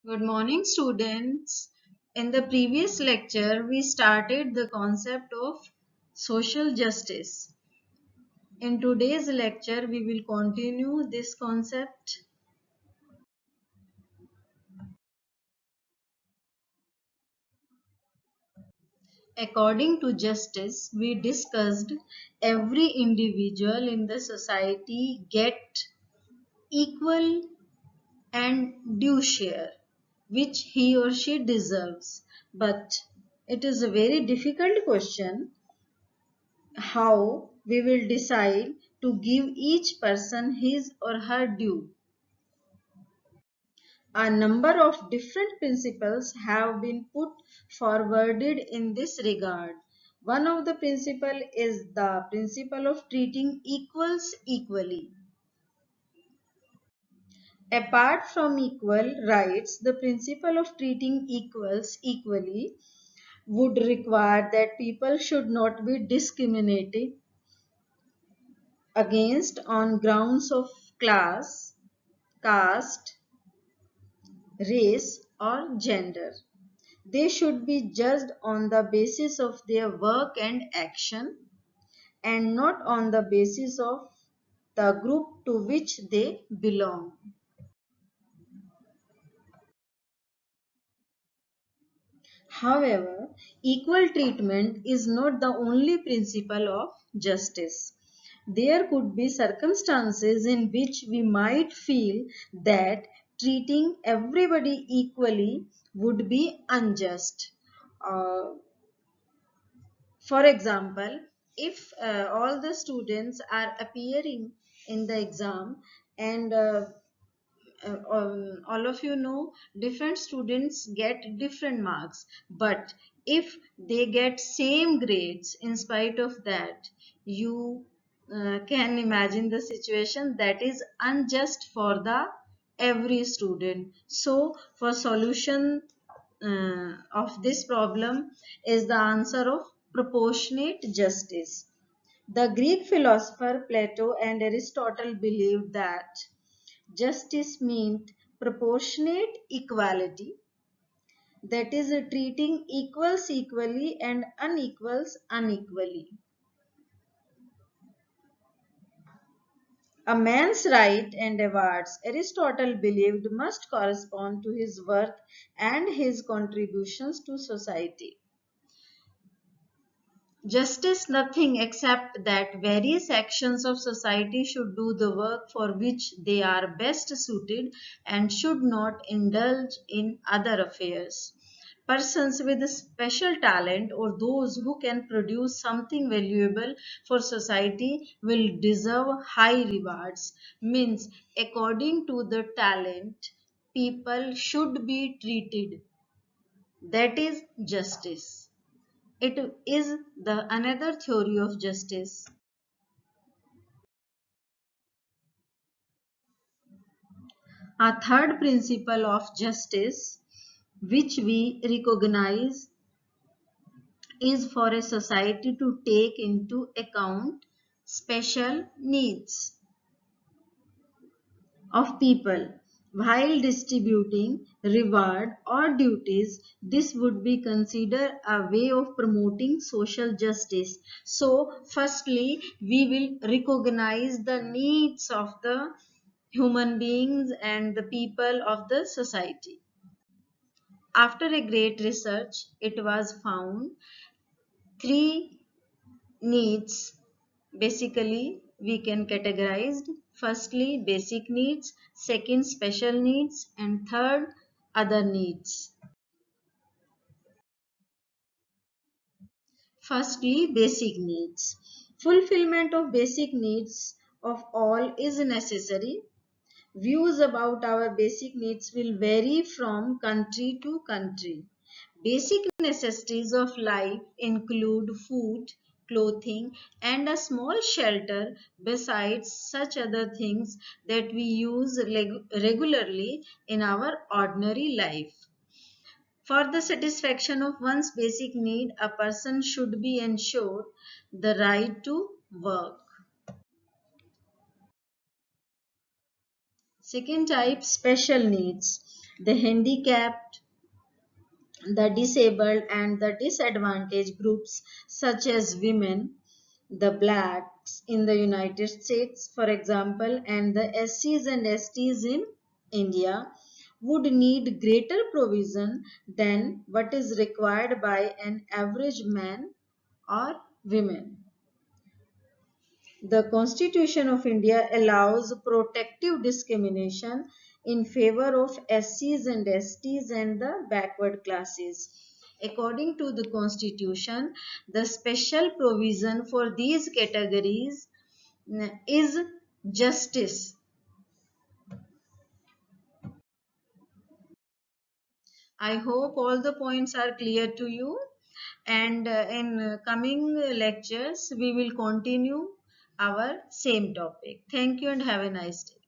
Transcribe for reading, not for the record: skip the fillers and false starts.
Good morning, students. In the previous lecture, we started the concept of social justice. In today's lecture, we will continue this concept. According to justice, we discussed every individual in the society get equal and due share, which he or she deserves. But it is a very difficult question how we will decide to give each person his or her due. A number of different principles have been put forwarded in this regard. One of the principle is the principle of treating equals equally. Apart from equal rights, the principle of treating equals equally would require that people should not be discriminated against on grounds of class, caste, race, or gender. They should be judged on the basis of their work and action and not on the basis of the group to which they belong. However, equal treatment is not the only principle of justice. There could be circumstances in which we might feel that treating everybody equally would be unjust. Uh, for example, if all the students are appearing in the exam and all of you know different students get different marks, but if they get same grades in spite of that, you can imagine the situation that is unjust for the every student. So for solution of this problem is the answer of proportionate justice. The Greek philosopher Plato and Aristotle believed that justice meant proportionate equality, that is, treating equals equally and unequals unequally. A man's right and awards, Aristotle believed, must correspond to his worth and his contributions to society. Justice nothing except that various sections of society should do the work for which they are best suited and should not indulge in other affairs. Persons with special talent or those who can produce something valuable for society will deserve high rewards. Means, according to the talent, people should be treated. That is justice. It is the another theory of justice. A third principle of justice which we recognize is for a society to take into account special needs of people while distributing reward or duties. This would be considered a way of promoting social justice. So firstly we will recognize the needs of the human beings and the people of the society. After a great research, it was found three needs basically we can categorize. Firstly, basic needs, second, special needs, and third, other needs. Firstly, basic needs. Fulfillment of basic needs of all is necessary. Views about our basic needs will vary from country to country. Basic necessities of life include food, clothing, and a small shelter, besides such other things that we use regularly in our ordinary life. For the satisfaction of one's basic need, a person should be ensured the right to work. Second type, special needs. the handicapped, the disabled, and the disadvantaged groups such as women, the blacks in the United States, for example, and the SCs and STs in India would need greater provision than what is required by an average man or women. The Constitution of India allows protective discrimination in favor of SCs and STs and the backward classes. According to the Constitution, the special provision for these categories is justice. I hope all the points are clear to you, and in coming lectures we will continue our same topic. Thank you and have a nice day.